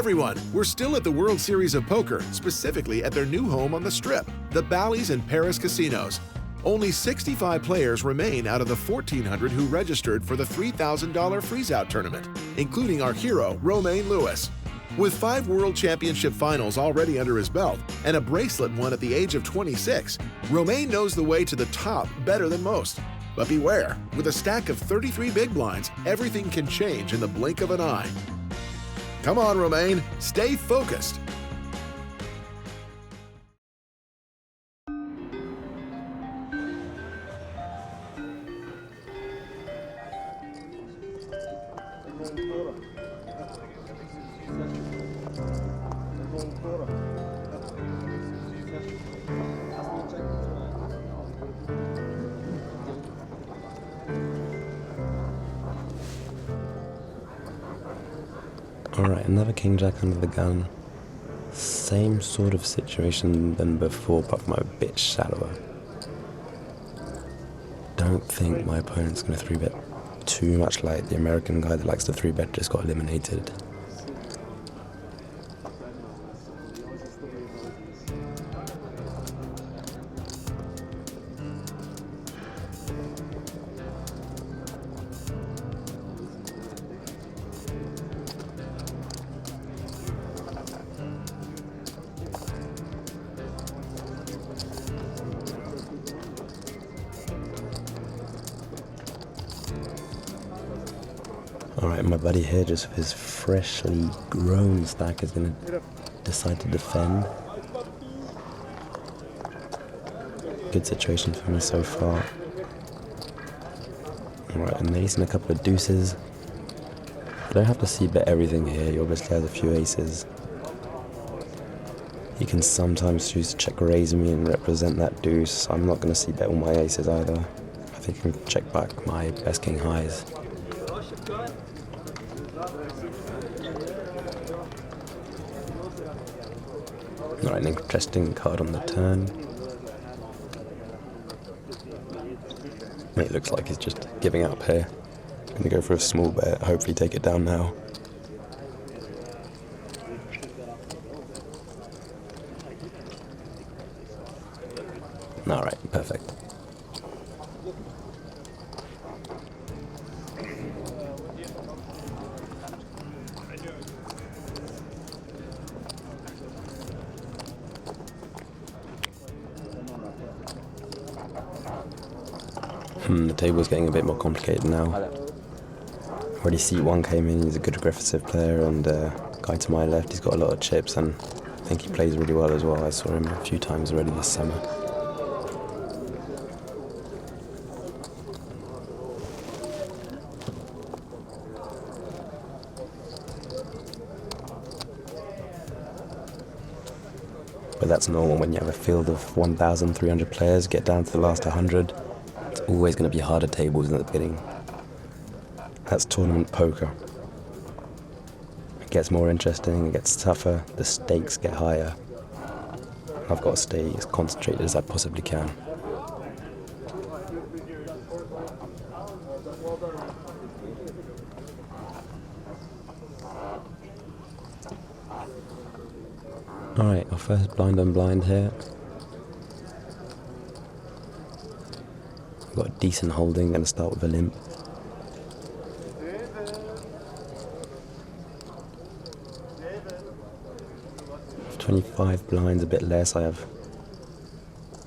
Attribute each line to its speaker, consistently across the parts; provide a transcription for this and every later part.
Speaker 1: everyone, we're still at the World Series of Poker, specifically at their new home on the Strip, the Bally's in Paris casinos. Only 65 players remain out of the 1,400 who registered for the $3,000 Freezeout tournament, including our hero, Romain Lewis. With 5 World Championship finals already under his belt and a bracelet won at the age of 26, Romain knows the way to the top better than most. But beware, with a stack of 33 big blinds, everything can change in the blink of an eye. Come on, Romain, stay focused.
Speaker 2: Alright, another king jack under the gun. Same sort of situation than before, but from a bit shallower. Don't think my opponent's going to 3-bet too much like the American guy that likes to 3-bet just got eliminated. Alright, my buddy here, just with his freshly grown stack, is going to decide to defend. Good situation for me so far. Alright, and ace and a couple of deuces. You don't have to c-bet everything here, he obviously has a few aces. He can sometimes choose to check raise me and represent that deuce. I'm not going to c-bet all my aces either. I think I can check back my best king highs. Alright, an interesting card on the turn. It looks like he's just giving up here. Gonna go for a small bet, hopefully take it down now. Alright, perfect. The table's getting a bit more complicated now. Already C1 came in, he's a good aggressive player, and guy to my left, he's got a lot of chips, and I think he plays really well as well. I saw him a few times already this summer. But that's normal when you have a field of 1,300 players, get down to the last 100. It's always going to be harder tables in the beginning. That's tournament poker. It gets more interesting, it gets tougher, the stakes get higher. I've got to stay as concentrated as I possibly can. Alright, our first blind on blind here. I've got a decent holding, going to start with a limp. With 25 blinds, a bit less, I have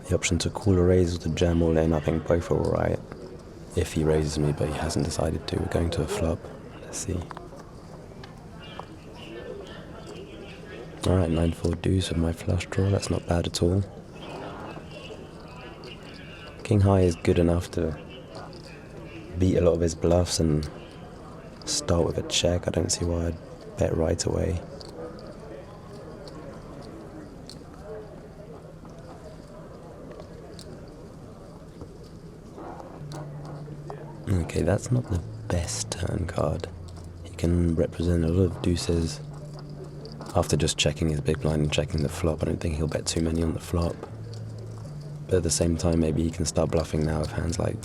Speaker 2: the option to call a raise or to jam all in. I think both are alright. If he raises me, but he hasn't decided to. We're going to a flop. Let's see. Alright, 9-4 deuce with my flush draw. That's not bad at all. King high is good enough to beat a lot of his bluffs and start with a check. I don't see why I'd bet right away. Okay, that's not the best turn card. He can represent a lot of deuces. After just checking his big blind and checking the flop, I don't think he'll bet too many on the flop. But at the same time, maybe he can start bluffing now with hands like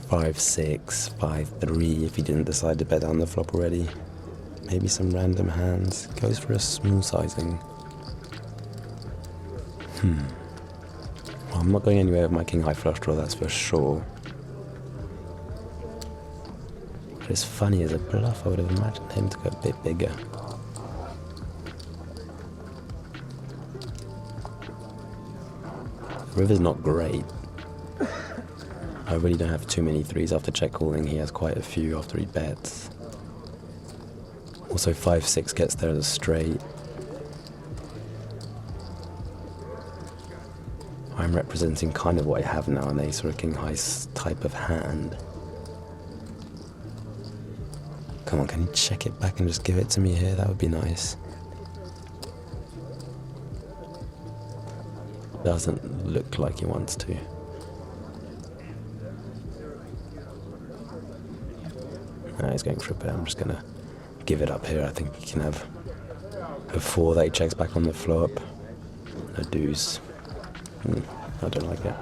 Speaker 2: 5-6, 5-3 if he didn't decide to bet down the flop already. maybe some random hands. Goes for a small sizing. Well, I'm not going anywhere with my king high flush draw, that's for sure. But it's funny, as a bluff, I would have imagined him to go a bit bigger. The river's not great. I really don't have too many threes after check calling. He has quite a few after he bets. Also 5-6 gets there as a straight. I'm representing kind of what I have now, an ace or a king high type of hand. Come on, can you check it back and just give it to me here? That would be nice. Doesn't look like he wants to. No, he's going for a bet. I'm just gonna give it up here. I think he can have a 4 that he checks back on the flop. A deuce. I don't like it.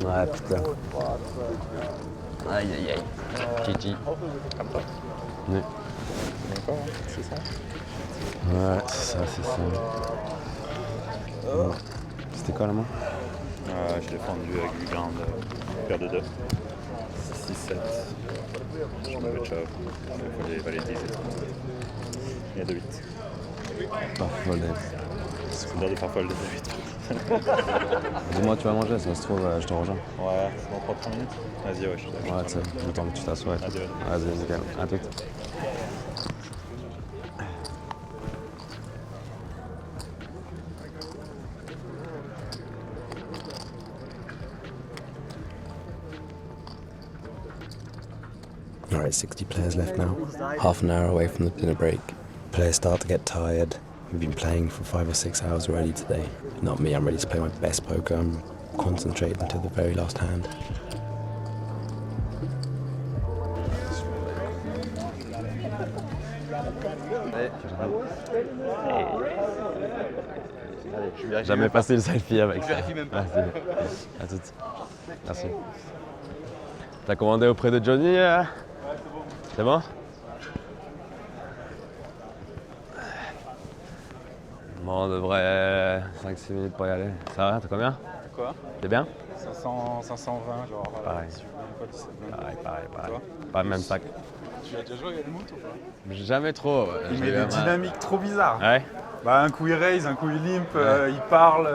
Speaker 2: Ouais, putain. Aïe aïe aïe. GG. Oui.
Speaker 3: D'accord, c'est ça.
Speaker 2: Ouais, c'est ça. Bon. C'était quoi la main?
Speaker 3: Je l'ai fendu avec du grand paire de 2. 6, 7. Je me le shove. Il faut les valider. Il y a 2 8.
Speaker 2: Pas folle.
Speaker 3: C'est l'heure de faire folle de 8.
Speaker 2: Dis-moi, tu vas manger, ça se trouve, je te rejoins.
Speaker 3: Ouais, c'est dans 3 minutes. Vas-y, ouais, je suis d'accord.
Speaker 2: Ouais, tu sais, le temps que tu t'assoies. Vas-y, nickel. À tout. Alright, 60 players left now. Half an hour away from the dinner break. Players start to get tired. We've been playing for 5 or 6 hours already today. Not me, I'm ready to play my best poker. I'm concentrating until the very last hand. Jamais passé le selfie avec ça. Merci. À toutes. Merci. T'as commandé auprès de Johnny C'est bon? Bon, on devrait 5-6 minutes pour y aller. Ça va, t'as combien?
Speaker 3: Quoi?
Speaker 2: T'es bien?
Speaker 3: 520, genre.
Speaker 2: Pareil.
Speaker 3: Si je
Speaker 2: Pareil.
Speaker 3: Toi?
Speaker 2: Pas le même sac.
Speaker 3: Tu as déjà joué avec le mout ou pas?
Speaker 2: Jamais trop.
Speaker 4: Il met des dynamiques trop bizarres.
Speaker 2: Ouais.
Speaker 4: Bah, un coup il raise, un coup il limp, il parle.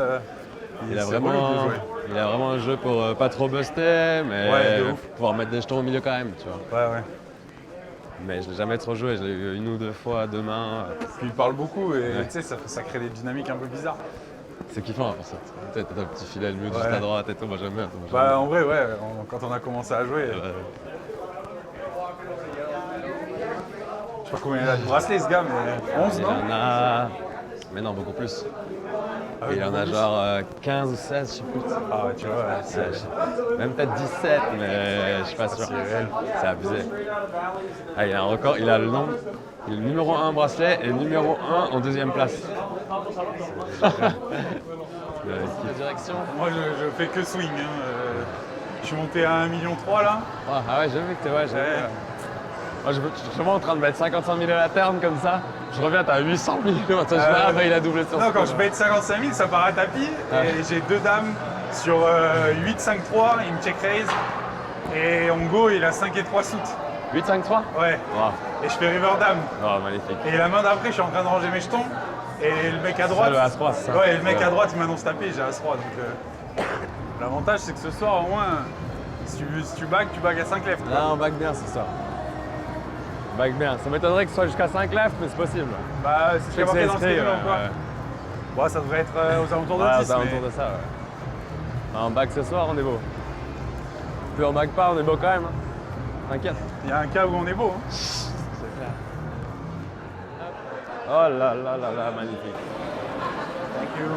Speaker 2: Il a vraiment un jeu pour pas trop buster, mais pouvoir mettre des jetons au milieu quand même, tu vois.
Speaker 4: Ouais.
Speaker 2: Mais je l'ai jamais trop joué, je l'ai eu 1 ou 2 fois, 2 mains.
Speaker 4: Puis il parle beaucoup et tu sais, ça crée des dynamiques un peu bizarres.
Speaker 2: C'est kiffant pour ça. Tu sais, t'as un petit filet, le mute juste à droite et tout, moi j'aime bien.
Speaker 4: Bah en vrai, quand on a commencé à jouer. Je sais pas combien il a de bracelets ce gars, mais 11 non?
Speaker 2: Il en a. Mais non, beaucoup plus. Et il en a genre 15 ou 16, je sais plus.
Speaker 4: Ah ouais, tu vois,
Speaker 2: même peut-être 17, mais je suis pas sûr. C'est abusé. Ah, il a un record, il a le nom. Il est le numéro 1 bracelet et le numéro 1 en 2e place. La direction.
Speaker 4: moi je fais que swing. Je suis monté à 1,3 million là.
Speaker 2: Ah ouais, j'ai vu que t'es Moi, je suis vraiment en train de mettre 55 000 à la terme comme ça. Je reviens, t'as 800 000. Il a doublé sur
Speaker 4: Non, quand je bête 55 000, ça part à tapis. Et j'ai 2 dames sur 8, 5, 3. Il me check raise. Et on go, il a 5 et 3 suits.
Speaker 2: 8, 5, 3?
Speaker 4: Ouais.
Speaker 2: Wow.
Speaker 4: Et je fais river dame.
Speaker 2: Oh, magnifique.
Speaker 4: Et la main d'après, je suis en train de ranger mes jetons. Et le mec à droite.
Speaker 2: Le As-3, c'est ça?
Speaker 4: Ouais, et le mec à droite, il m'annonce taper, j'ai As-3. Donc l'avantage, c'est que ce soir, au moins, si tu bagues à 5 left.
Speaker 2: Là, on bague bien ce soir. Bague bien. Ça m'étonnerait que ce soit jusqu'à 5 left, mais c'est possible.
Speaker 4: Bah, c'est ce qui est marqué dans le schedule encore. Bon, ça devrait être aux alentours de 10.
Speaker 2: Aux alentours de ça, ouais. Non, on bague ce soir, on est beau. Puis on bague pas, on est beau quand même. T'inquiète.
Speaker 4: Il y a un cas où on est beau. Hein.
Speaker 2: C'est clair. Oh là là là là, magnifique.
Speaker 4: Thank you.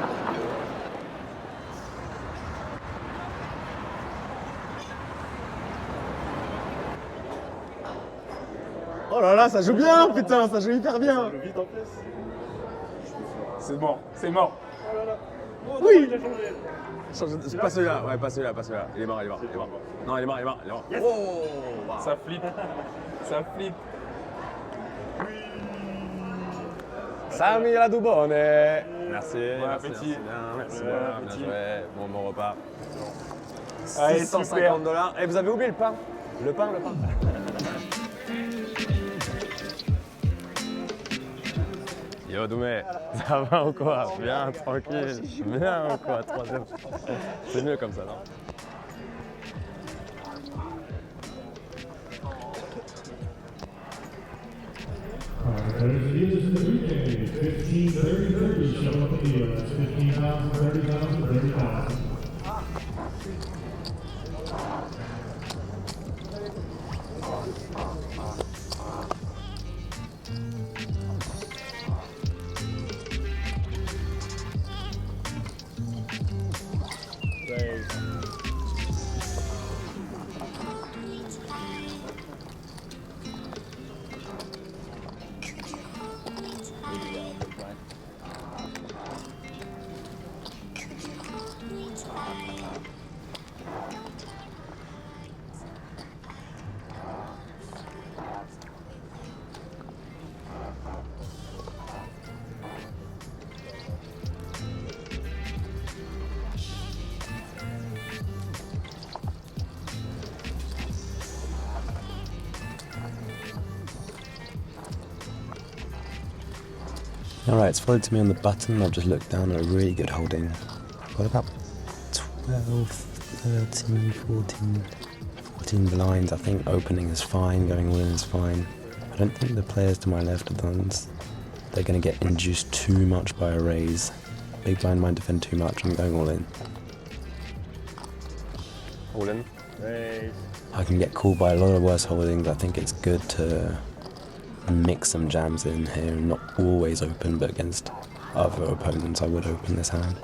Speaker 5: Oh là là, ça joue bien, putain, ça joue hyper bien.
Speaker 4: C'est mort, c'est mort.
Speaker 5: Oui. Pas celui-là, ouais, pas celui-là, pas celui-là. Il est mort, il est mort, il est mort. Non, il est mort, il est mort, il est mort.
Speaker 3: Yes.
Speaker 5: Oh, wow.
Speaker 4: Ça flippe. Ça flippe.
Speaker 5: Sami la Dubone. Merci.
Speaker 4: Bon
Speaker 5: merci,
Speaker 4: appétit.
Speaker 5: merci
Speaker 4: Bon
Speaker 5: bien,
Speaker 4: appétit.
Speaker 5: bien joué. Bon repas.
Speaker 4: Allez,
Speaker 5: $650. Et vous avez oublié le pain. Le pain. Yo Doumé, ça va ou quoi? Bien, tranquille. Bien ou quoi? 3e. C'est mieux comme ça, non?
Speaker 6: There's in the weekend, 15, 30, 30, show up at the deal. That's 15,000, 30,000, 30,000.
Speaker 2: Alright, it's followed to me on the button. I've just looked down at a really good holding. Got about 12, 13, 14 blinds. I think opening is fine, going all in is fine. I don't think the players to my left of those, they're going to get induced too much by a raise. Big blind might defend too much. I'm going all in.
Speaker 5: All in.
Speaker 3: Raise.
Speaker 2: I can get called by a lot of worse holdings. I think it's good to mix some jams in here and not always open, but against other opponents I would open this hand.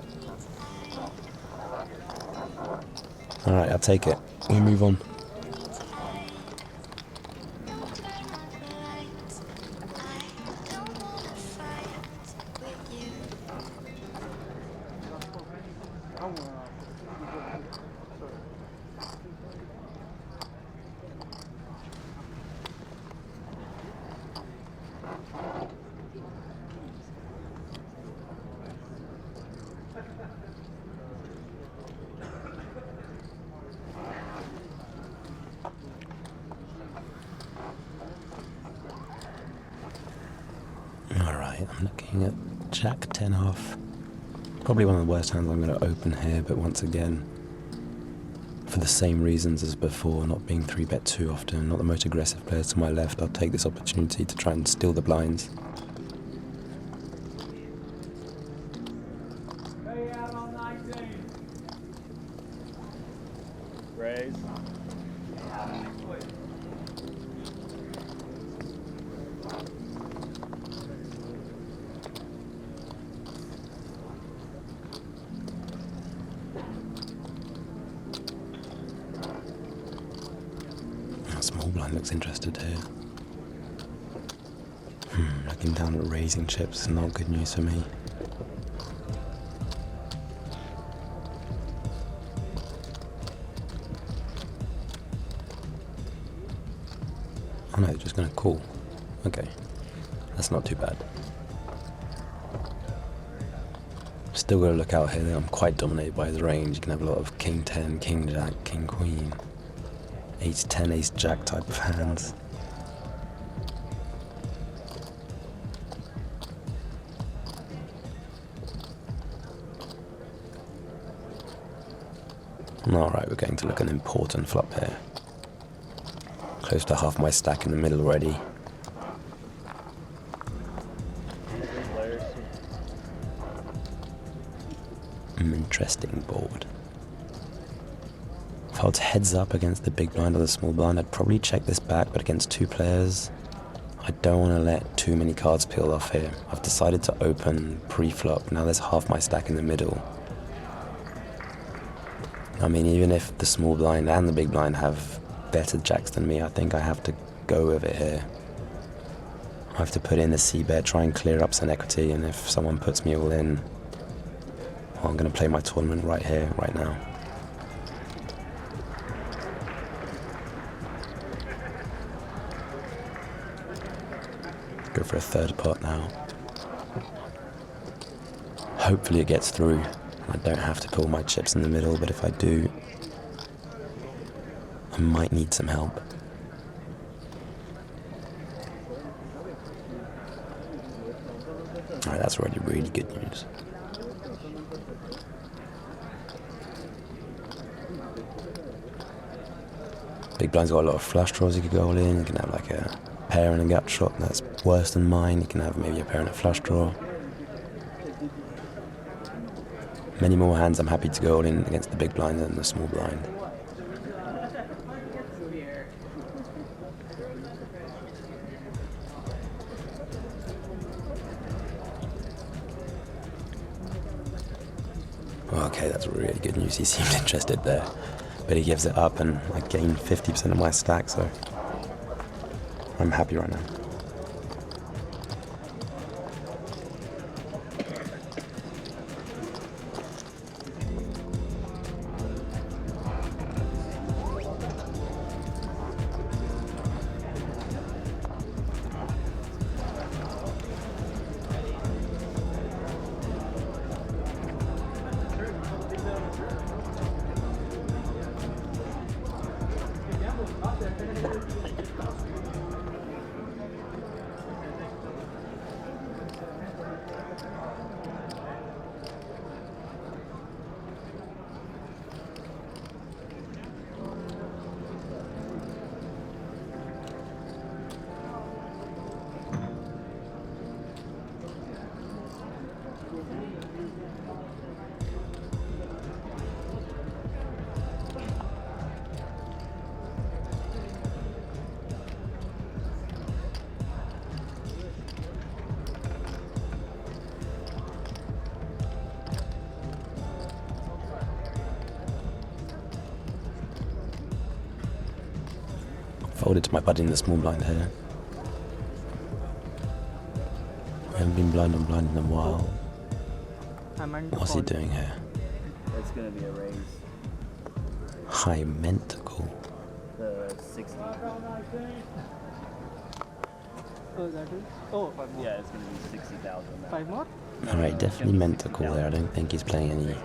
Speaker 2: Alright, I'll take it. We'll move on. Alright, I'm looking at Jack 10 off. Probably one of the worst hands I'm going to open here, but once again, for the same reasons as before, not being 3-bet too often, not the most aggressive players to my left, I'll take this opportunity to try and steal the blinds.
Speaker 3: Raise.
Speaker 2: Small blind looks interested here. Looking down at raising chips is not good news for me. Oh no, they're just gonna call. Okay, that's not too bad. Still gotta look out here. I'm quite dominated by his range. You can have a lot of King 10, King Jack, King Queen, Ace 10, Ace Jack type of hands. Alright, we're going to look an important flop here. Close to half my stack in the middle already. Interesting board. If I was heads up against the big blind or the small blind, I'd probably check this back, but against two players, I don't want to let too many cards peel off here. I've decided to open pre-flop. Now there's half my stack in the middle. I mean, even if the small blind and the big blind have better jacks than me, I think I have to go with it here. I have to put in the c-bet, try and clear up some equity, and if someone puts me all in, well, I'm going to play my tournament right here, right now. Go for a third pot now. Hopefully it gets through. I don't have to pull my chips in the middle, but if I do, I might need some help. Alright, that's already really good news. Big blind's got a lot of flush draws you could go all in. You can have like a pair and a gut shot that's worse than mine. You can have maybe a pair and a flush draw. Many more hands I'm happy to go all in against the big blind than the small blind. Okay, that's really good news. He seemed interested there. But he gives it up and I gained 50% of my stack, so I'm happy right now. Folded to my buddy in the small blind here. We haven't been blind on blind in a while. What's he doing here?
Speaker 7: It's going to be a raise.
Speaker 2: High meant to call.
Speaker 7: The 60.
Speaker 8: Oh, that is? Oh,
Speaker 7: Yeah, it's going to be 60,000.
Speaker 8: 5 more?
Speaker 2: Alright, definitely meant to call there. I don't think he's playing any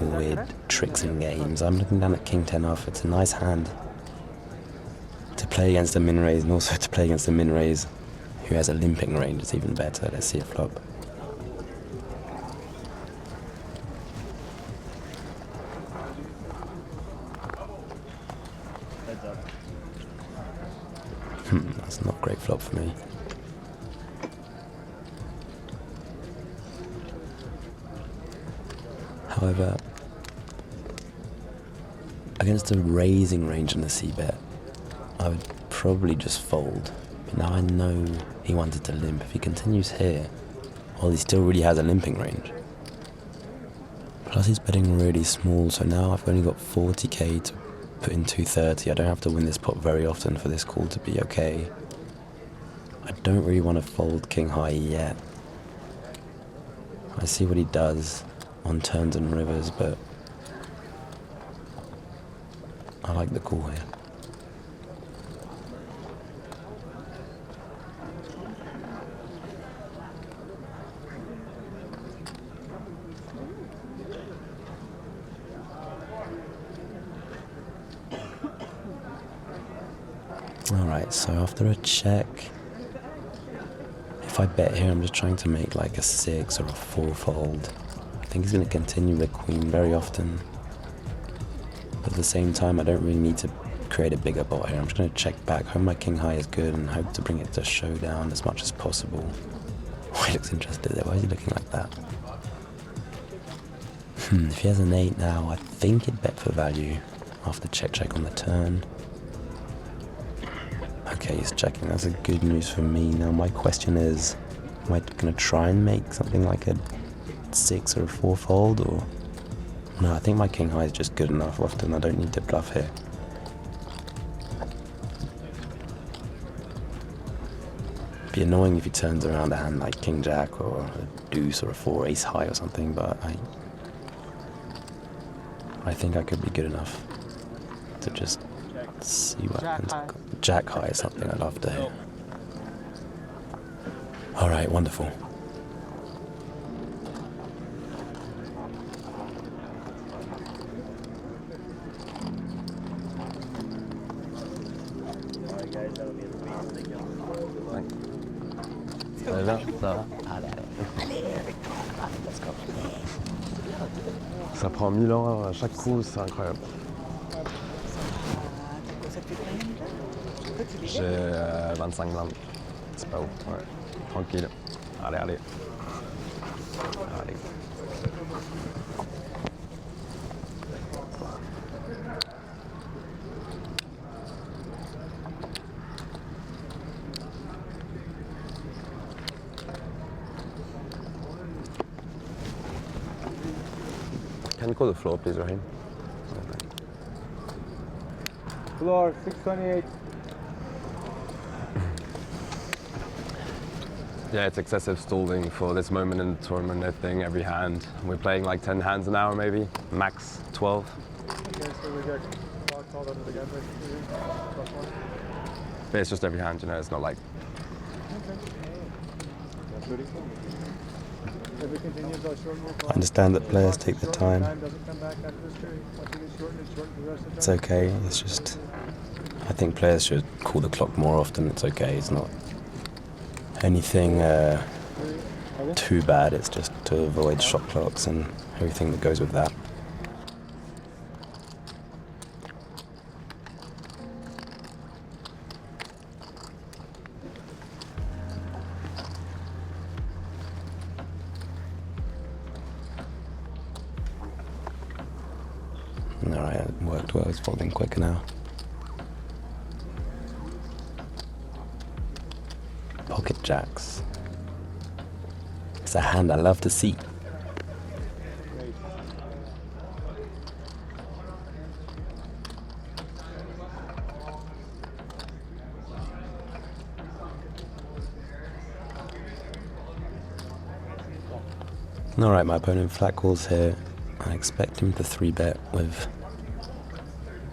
Speaker 2: weird tricks and games. I'm looking down at King 10 off. It's a nice hand to play against a min raise, and also to play against a min raise who has a limping range. It's even better. Let's see it flop.
Speaker 7: Heads up.
Speaker 2: That's not a great flop for me. However, against a raising range in the c-bet, I would probably just fold. But now I know he wanted to limp. If he continues here, well, he still really has a limping range. Plus he's betting really small, so now I've only got 40k to put in 230. I don't have to win this pot very often for this call to be okay. I don't really want to fold king high yet. I see what he does on turns and rivers, but I like the call here. Alright, so after a check, if I bet here, I'm just trying to make like a 6 or a 4 fold. I think he's going to continue with queen very often. But at the same time, I don't really need to create a bigger pot here. I'm just going to check back, hope my king high is good, and hope to bring it to showdown as much as possible. Oh, he looks interested there. Why is he looking like that? If he has an 8 now, I think he'd bet for value after check on the turn. Okay, he's checking. That's a good news for me. Now my question is, am I going to try and make something like a 6 or a 4 fold, or... No, I think my king high is just good enough often. I don't need to bluff here. be annoying if he turns around a hand like King Jack or a deuce or a 4 ace high or something, but I think I could be good enough to just see what happens. Jack high is something I'd love to hit. Alright, wonderful.
Speaker 7: Alright guys, that'll be the base. Thank you.
Speaker 5: Ça va bien? Ça va? Allez. Let's go. Ça prend 1000 ans à chaque coup, c'est incroyable. J'ai 25 blindes. C'est pas ouf. Ouais. Tranquille. Allez, allez. Allez. Can you call the floor, please, Raheem?
Speaker 4: Floor 628.
Speaker 5: Yeah, it's excessive stalling for this moment in the tournament. I think every hand. We're playing like 10 hands an hour, maybe max 12.
Speaker 4: Okay, so we get clock called under the gun.
Speaker 5: But it's just every hand, you know. It's not like.
Speaker 2: I understand that players take their time. It's okay, it's just... I think players should call the clock more often. It's okay, it's not anything too bad. It's just to avoid shot clocks and everything that goes with that. Alright, it worked well, it's folding quicker now. Pocket jacks. It's a hand I love to see. Alright, my opponent flat calls here. I expect him to 3-bet with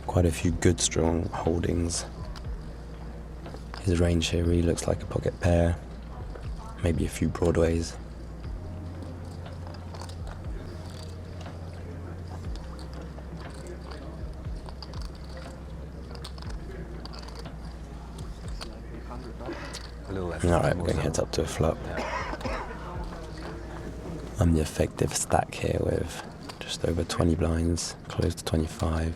Speaker 2: quite a few good strong holdings. His range here really looks like a pocket pair, maybe a few broadways. Alright, we're going heads up to a flop. I'm the effective stack here with just over 20 blinds, close to 25.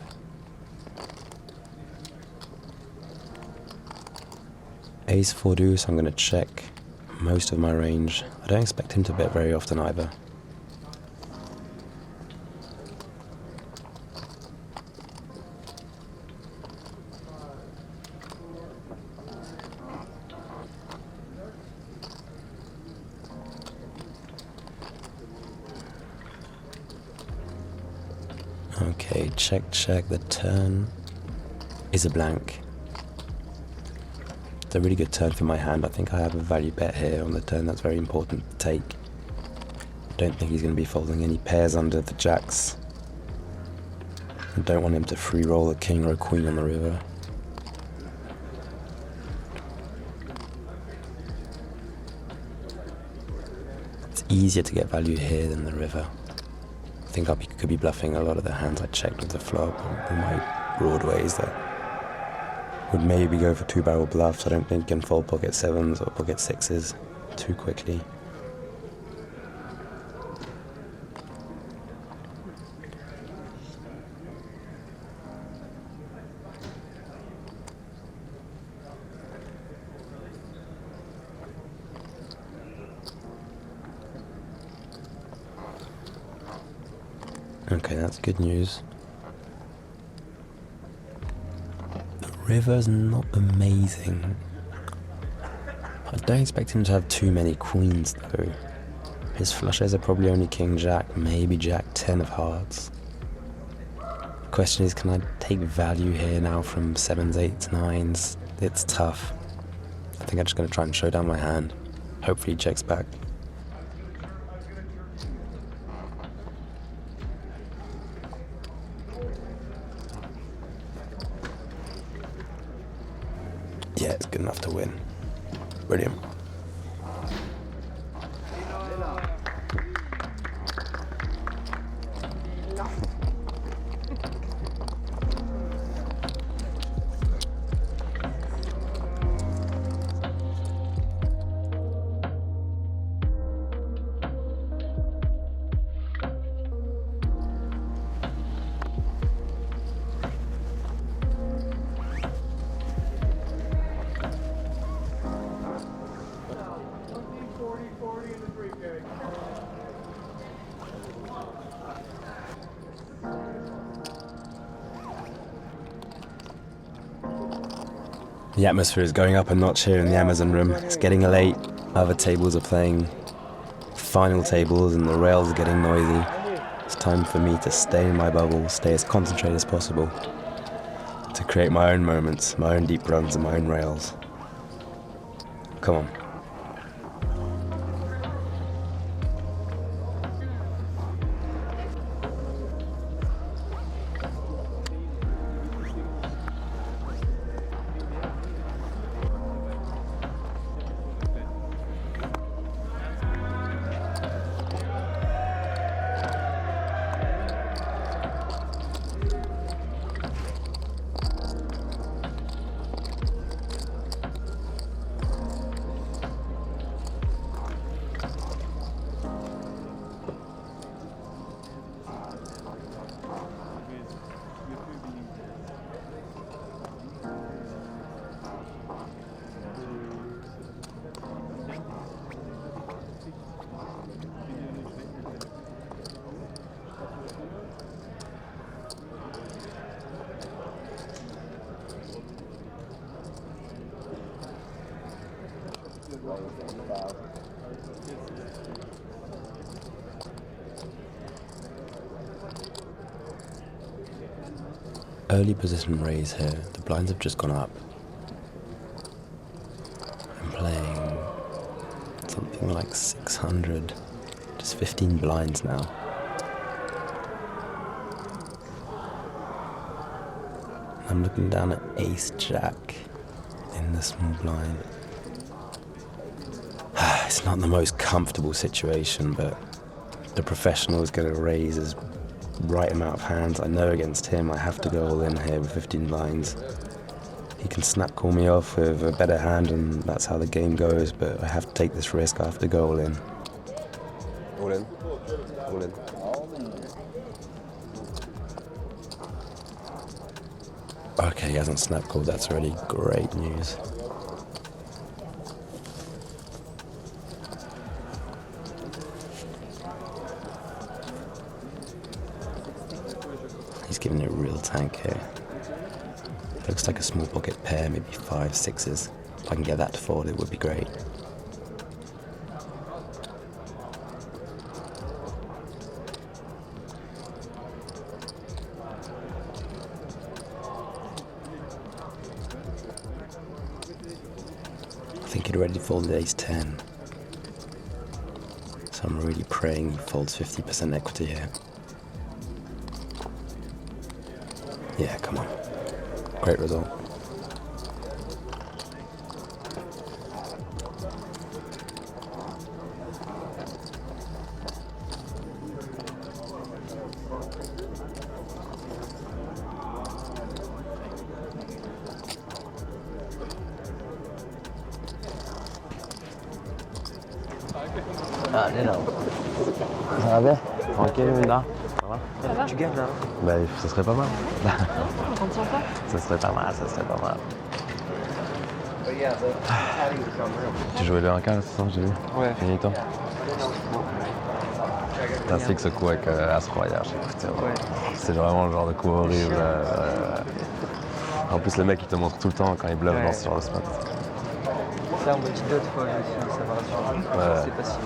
Speaker 2: Ace 4 deuce, I'm going to check most of my range. I don't expect him to bet very often either. Okay, check, check. The turn is a blank. It's a really good turn for my hand. I think I have a value bet here on the turn. That's very important to take. I don't think he's going to be folding any pairs under the jacks. I don't want him to free roll a king or a queen on the river. It's easier to get value here than the river. I think I could be bluffing a lot of the hands I checked with the flop or my broadways that would maybe go for 2-barrel bluffs. I don't think you can fold pocket 7s or pocket 6s too quickly. Okay, that's good news. The river's not amazing. I don't expect him to have too many queens though. His flushes are probably only king jack, maybe jack 10 of hearts. The question is, can I take value here now from 7s, 8s, 9s? It's tough. I think I'm just going to try and show down my hand. Hopefully he checks back. Yeah, it's good enough to win. Brilliant. The atmosphere is going up a notch here in the Amazon room. It's getting late, other tables are playing final tables and the rails are getting noisy. It's time for me to stay in my bubble, stay as concentrated as possible, to create my own moments, my own deep runs and my own rails. Come on. Early position raise here. The blinds have just gone up. I'm playing something like 600, just 15 blinds now. I'm looking down at ace jack in the small blind. It's not the most comfortable situation, but the professional is going to raise his right amount of hands. I know against him I have to go all in here with 15 blinds. He can snap call me off with a better hand and that's how the game goes, but I have to take this risk. I have to go all in. All in. All in. Okay, he hasn't snap called. That's already great news. He's giving it a real tank here. Looks like a small pocket pair, maybe 5 6s. If I can get that to fold, it would be great. I think he'd already folded ace 10. So I'm really praying he folds 50% equity here. Yeah, come on. Great result.
Speaker 9: Ah, t'es là. Ça va bien? Tranquille, Mina? Ça va? Tu gagnes là? Bah, ça serait pas mal.
Speaker 10: On compte sur toi.
Speaker 9: Ça serait pas mal, ça serait pas mal. Tu jouais le 1K là, c'est ça, j'ai vu? Ouais. Fini temps? Ainsi que ce coup avec As-Roi hier, c'est vraiment le genre de coup horrible. En plus, le mec il te montre tout le temps quand il bluffe sur le spot.
Speaker 8: Ça, on me dit d'autres fois aussi, ça va rassurer. C'est pas si.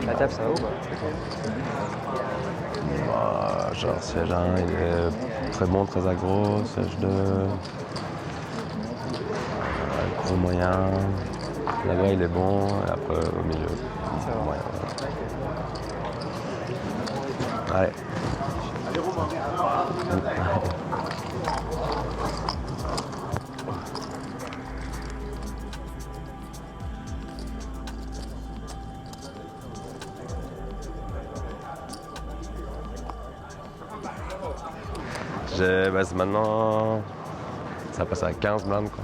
Speaker 8: La table, ça va ou pas?
Speaker 9: Genre, siège 1, il est très bon, très aggro. Siège 2. au moyen. Là-bas, il est bon, et après, au milieu. Au moyen. Allez. C'est maintenant, ça passe à 15 blindes quoi.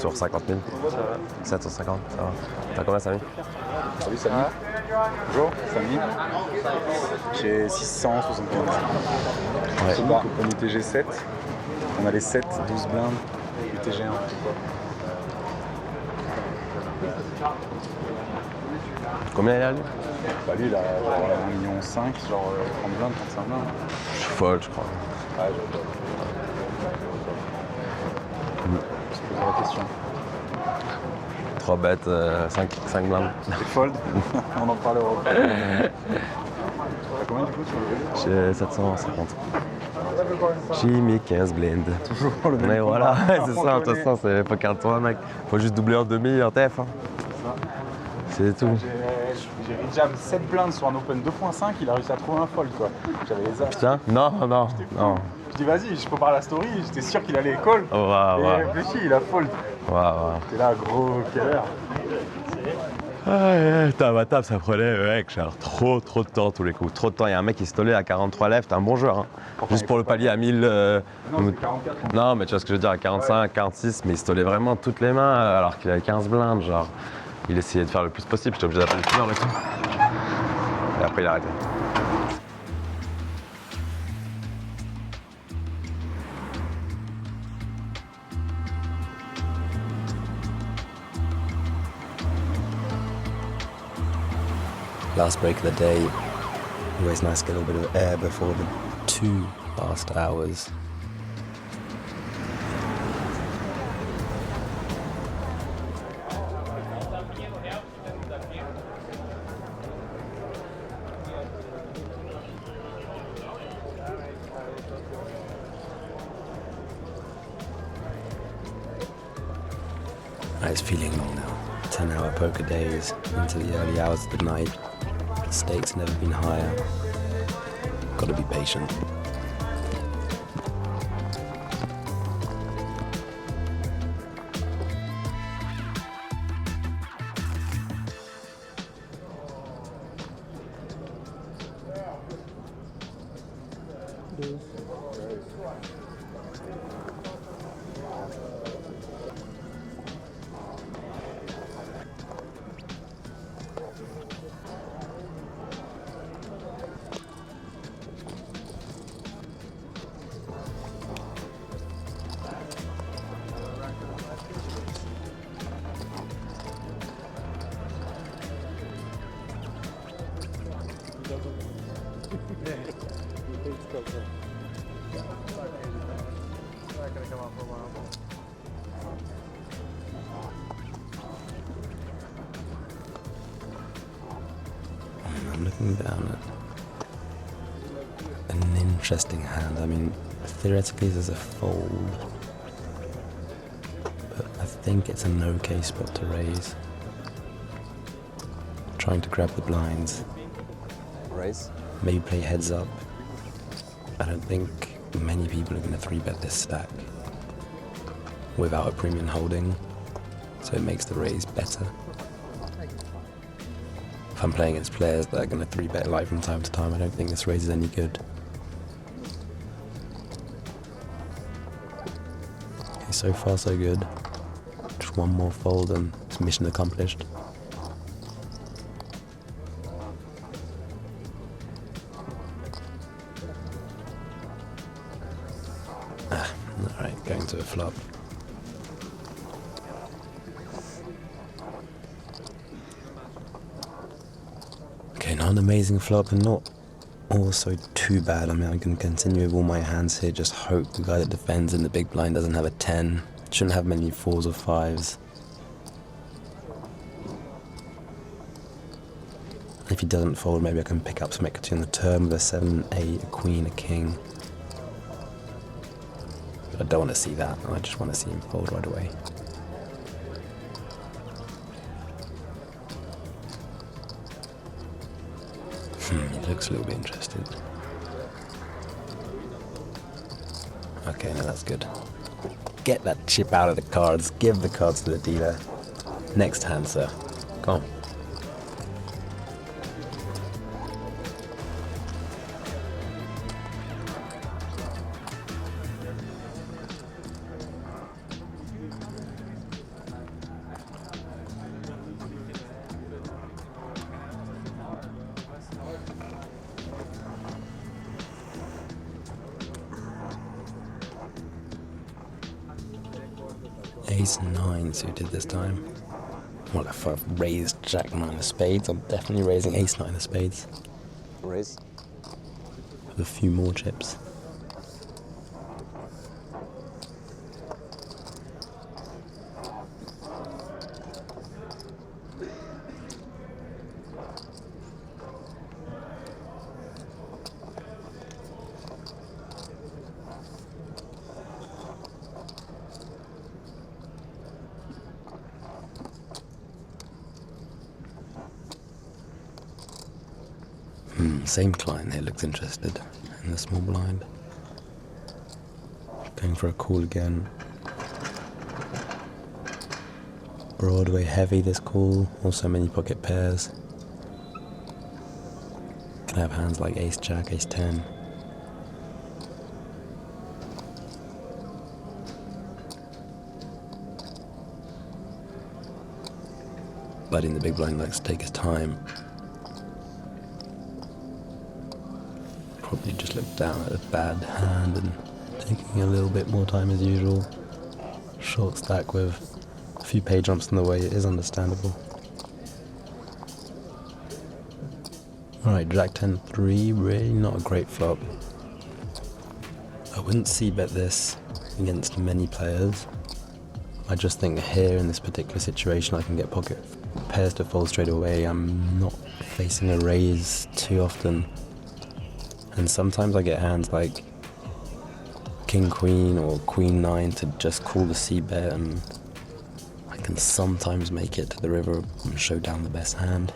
Speaker 9: Sur 50 000. Ça va. 750, ça va. T'as combien, Samy?
Speaker 3: Salut Samy. Bonjour, Samy. J'ai 675.
Speaker 9: Ouais.
Speaker 3: C'est bon, comme UTG7. On a les 7, 12 blindes, UTG1.
Speaker 9: Combien il y a lui?
Speaker 3: Bah lui il a genre 1,5 million, genre 30 blindes, 35 blindes.
Speaker 9: Je suis folle, je crois.
Speaker 3: Ouais, je se poser la question.
Speaker 9: 3 bêtes, 5 blindes.
Speaker 3: C'est fold. On en parlera. T'as combien du coup sur le jeu?
Speaker 9: J'ai 750. J'ai mis 15 blindes.
Speaker 3: Toujours le même.
Speaker 9: Mais voilà, c'est ça, de toute façon, c'est pas qu'un tour, mec. Faut juste doubler en demi en TF. Hein. C'est tout.
Speaker 3: J'ai rejam 7 blindes sur un open 2.5, il a réussi à trouver un fold quoi. J'avais les as.
Speaker 9: Putain, non.
Speaker 3: Je dis vas-y, je prépare la story, j'étais sûr qu'il allait call.
Speaker 9: Oh, wow,
Speaker 3: et il réfléchit, il a fold.
Speaker 9: Wow.
Speaker 3: T'es là, gros, quelle heure?
Speaker 9: Putain, ma table, ça prenait, mec, genre trop de temps tous les coups. Trop de temps. Il y a un mec qui se tollait à 43 lèvres, t'es un bon joueur. Hein. Juste pour le palier à 1000.
Speaker 3: Non, c'est 44.
Speaker 9: Non, mais tu vois ce que je veux dire, à 45, 46, mais il se tollait vraiment toutes les mains alors qu'il avait 15 blindes, genre. Il essayait de faire le plus possible, j'étais obligé d'appeler le tueur et tout. Et après, il a arrêté.
Speaker 2: Last break of the day, always nice to get a little bit of air before the 2 last hours. It's feeling long now. 10-hour poker days into the early hours of the night. Stakes never been higher. Gotta be patient. I'm looking down at an interesting hand. I mean, theoretically there's a fold, but I think it's an okay spot to raise. Trying to grab the blinds.
Speaker 9: Raise?
Speaker 2: Maybe play heads up. I don't think many people are going to 3-bet this stack without a premium holding, so it makes the raise better. If I'm playing against players that are going to 3-bet live from time to time, I don't think this raise is any good. Okay, so far so good. Just one more fold and it's mission accomplished. Alright, going to a flop. Okay, not an amazing flop and not also too bad. I mean, I can continue with all my hands here, just hope the guy that defends in the big blind doesn't have a 10. Shouldn't have many 4s or 5s. If he doesn't fold, maybe I can pick up some equity on the turn with a 7, 8, a queen, a king. But I don't want to see that. I just want to see him fold right away. He looks a little bit interested. Okay, no, that's good. Get that chip out of the cards. Give the cards to the dealer. Next hand, sir. Come on. Ace 9 suited this time. Well, if I've raised Jack 9 of spades, I'm definitely raising Ace 9 of spades.
Speaker 9: Raise.
Speaker 2: With a few more chips. Same client here looks interested in the small blind. Going for a call again. Broadway heavy this call, also many pocket pairs. Can have hands like Ace Jack, Ace 10. But in the big blind likes to take his time. Probably just looked down at a bad hand and taking a little bit more time as usual. Short stack with a few pay jumps in the way, it is understandable. Alright, Jack 10-3, really not a great flop. I wouldn't c-bet this against many players. I just think here in this particular situation I can get pocket pairs to fold straight away. I'm not facing a raise too often. And sometimes I get hands like King Queen or Queen 9 to just call the c-bet, and I can sometimes make it to the river and show down the best hand.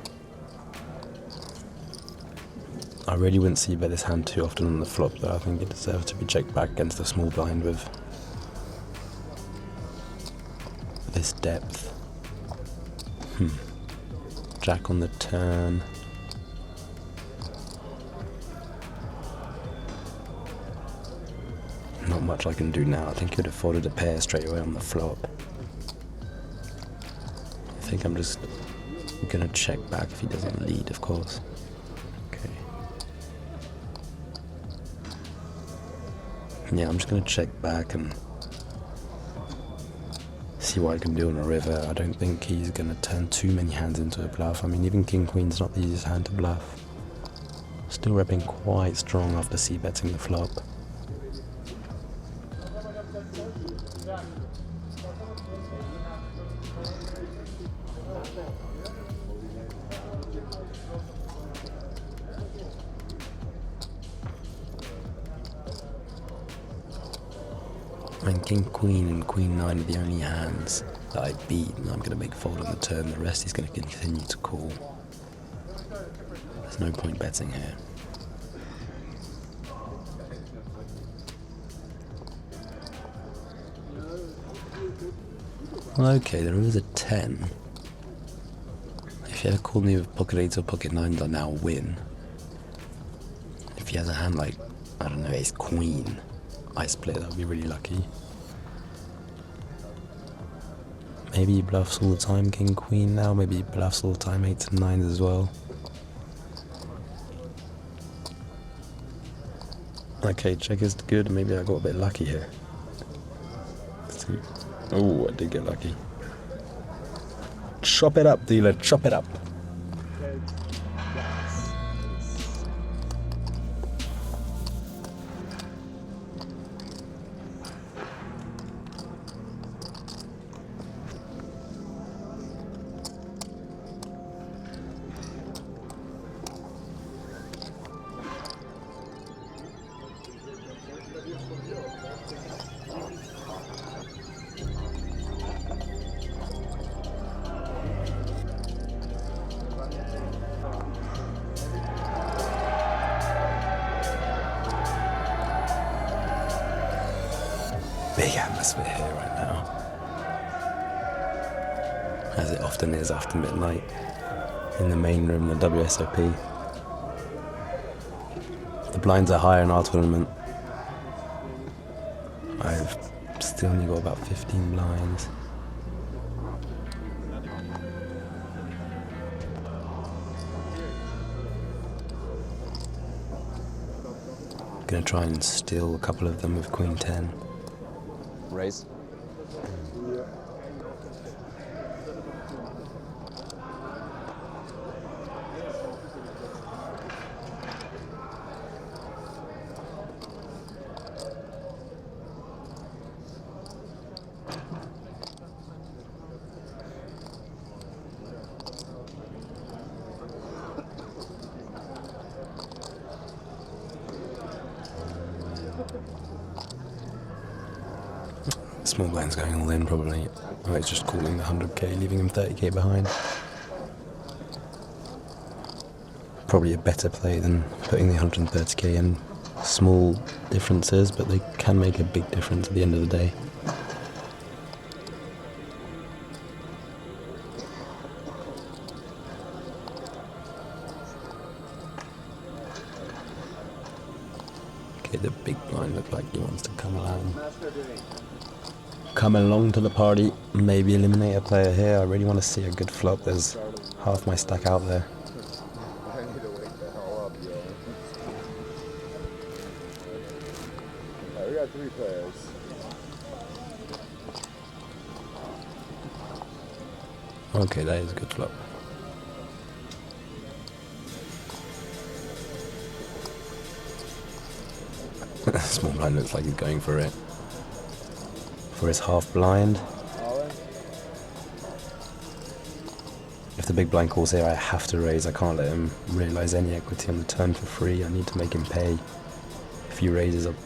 Speaker 2: I really wouldn't c-bet this hand too often on the flop though. I think it deserves to be checked back against the small blind with this depth. Jack on the turn. Not much I can do now. I think he would have folded a pair straight away on the flop. I think I'm just gonna check back if he doesn't lead, of course. Okay. Yeah, I'm just gonna check back and see what I can do on a river. I don't think he's gonna turn too many hands into a bluff. I mean, even King Queen's not the easiest hand to bluff. Still repping quite strong after c-betting the flop. And King Queen and Queen 9 are the only hands that I beat, and I'm going to make fold on the turn. The rest is going to continue to call. There's no point betting here. Well, okay, there is a 10. If he had called me with pocket 8s or pocket 9s, I now win. If he has a hand like, I don't know, Ace Queen, I split, that would be really lucky. Maybe he bluffs all the time King Queen now, maybe he bluffs all the time 8s and 9s as well. Okay, check is good, maybe I got a bit lucky here. Oh, I did get lucky. Chop it up, dealer, chop it up. atmosphere here right now, as it often is after midnight in the main room, the WSOP. The blinds are higher in our tournament. I've still only got about 15 blinds. Gonna try and steal a couple of them with Queen 10.
Speaker 9: Raise.
Speaker 2: Small blind's going all in probably. Oh, it's just calling the 100k, leaving him 30k behind. Probably a better play than putting the 130k in. Small differences, but they can make a big difference at the end of the day. Okay, the big blind looked like he wants to come along. Come along to the party, maybe eliminate a player here. I really want to see a good flop. There's half my stack out there.
Speaker 11: I need to wake the hell up, yo. Alright, we got 3 players.
Speaker 2: Okay, that is a good flop. Small blind looks like he's going for it. For his half blind. If the big blind calls here, I have to raise. I can't let him realise any equity on the turn for free. I need to make him pay. If he raises, I'll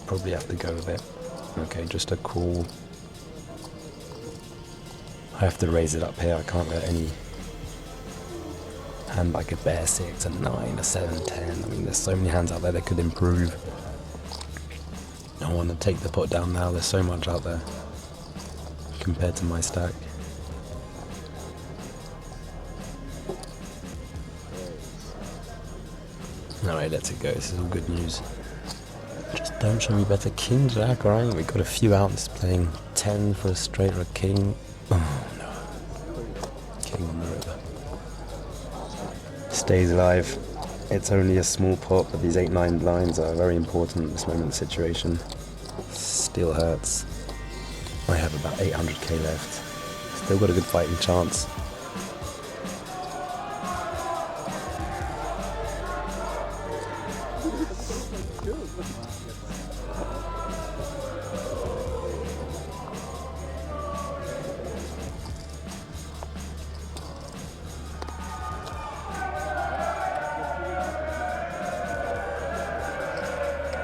Speaker 2: probably have to go with it. Okay, just a call. I have to raise it up here. I can't let any hand like a bear 6, a 9, a 7, 10. I mean, there's so many hands out there that could improve. I want to take the pot down now. There's so much out there compared to my stack. Alright, let's it go. This is all good news. Just don't show me better. King Jack, alright? We've got a few outs playing 10 for a straight or a king. Oh no. King on the river. Stays alive. It's only a small pot, but these 8-9 blinds are very important in this moment of situation. Still hurts. I have about 800k left. Still got a good fighting chance.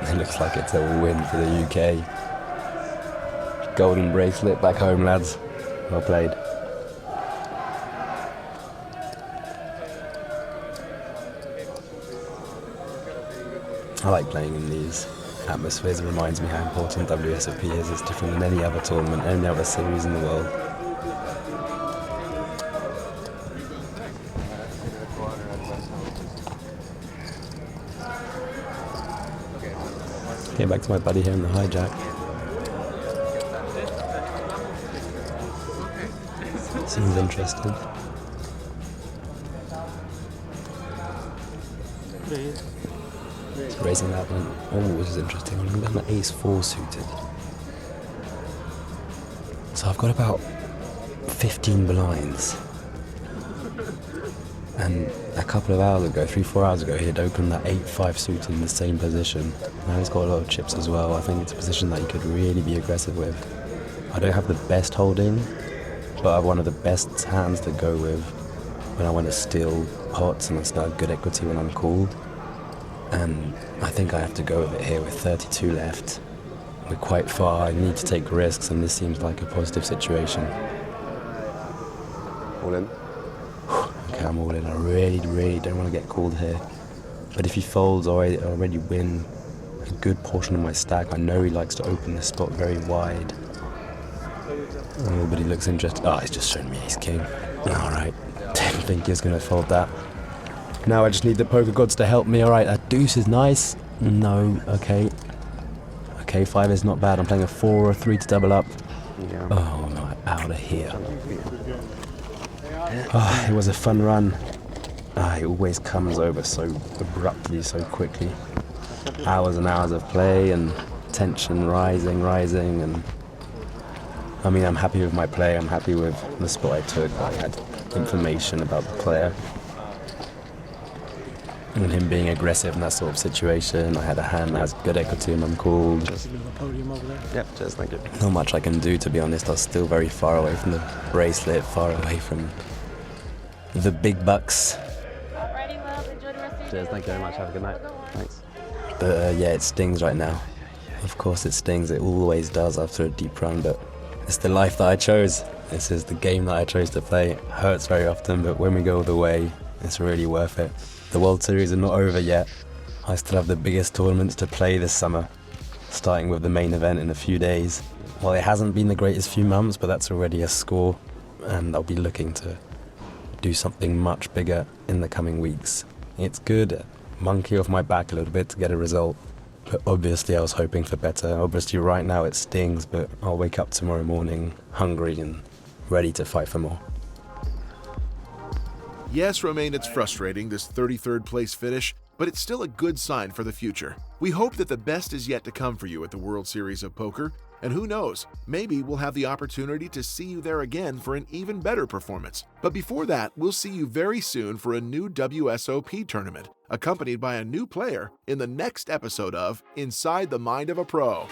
Speaker 2: It looks like it's a win for the UK. Golden bracelet back home, lads. Well played. I like playing in these atmospheres. It reminds me how important WSOP is. It's different than any other tournament, any other series in the world. Okay, back to my buddy here in the hijack. Seems interested. He's raising that one. Oh, this is interesting. I'm going down the ace-4 suited. So I've got about 15 blinds. And a couple of hours ago, 3-4 hours ago, he had opened that 8-5 suited in the same position. Now he's got a lot of chips as well. I think it's a position that he could really be aggressive with. I don't have the best holding, but I have one of the best hands to go with when I want to steal pots and I still have good equity when I'm called. And I think I have to go with it here with 32 left. We're quite far, I need to take risks, and this seems like a positive situation.
Speaker 9: All in?
Speaker 2: Okay, I'm all in. I really don't want to get called here. But if he folds, I already win a good portion of my stack. I know he likes to open the spot very wide. Oh, but he looks interested. Oh, he's just showing me ace king. Alright, didn't think he was going to fold that. Now I just need the poker gods to help me. Alright, that deuce is nice. No, okay. Okay, 5 is not bad. I'm playing a 4 or a 3 to double up.
Speaker 5: Yeah.
Speaker 2: Oh no, out of here. Oh, it was a fun run. It always comes over so abruptly, so quickly. Hours and hours of play and tension rising, and I mean, I'm happy with my play, I'm happy with the spot I took. I had information about the player and him being aggressive in that sort of situation. I had a hand that has good equity and I'm called.
Speaker 5: Yep, cheers, thank you.
Speaker 2: Not much I can do, to be honest. I was still very far away from the bracelet, far away from the big bucks.
Speaker 5: Cheers, thank you very much, have a good night. Thanks.
Speaker 2: But yeah, it stings right now. Of course it stings, it always does after a deep run, but it's the life that I chose. This is the game that I chose to play. It hurts very often, but when we go all the way, it's really worth it. The World Series are not over yet. I still have the biggest tournaments to play this summer, starting with the main event in a few days. Well, it hasn't been the greatest few months, but that's already a score, and I'll be looking to do something much bigger in the coming weeks. It's good, monkey off my back a little bit to get a result, but obviously I was hoping for better. Obviously right now it stings, but I'll wake up tomorrow morning hungry and ready to fight for more.
Speaker 1: Yes, Romain, it's frustrating, this 33rd place finish, but it's still a good sign for the future. We hope that the best is yet to come for you at the World Series of Poker, and who knows, maybe we'll have the opportunity to see you there again for an even better performance. But before that, we'll see you very soon for a new WSOP tournament, accompanied by a new player in the next episode of Inside the Mind of a Pro.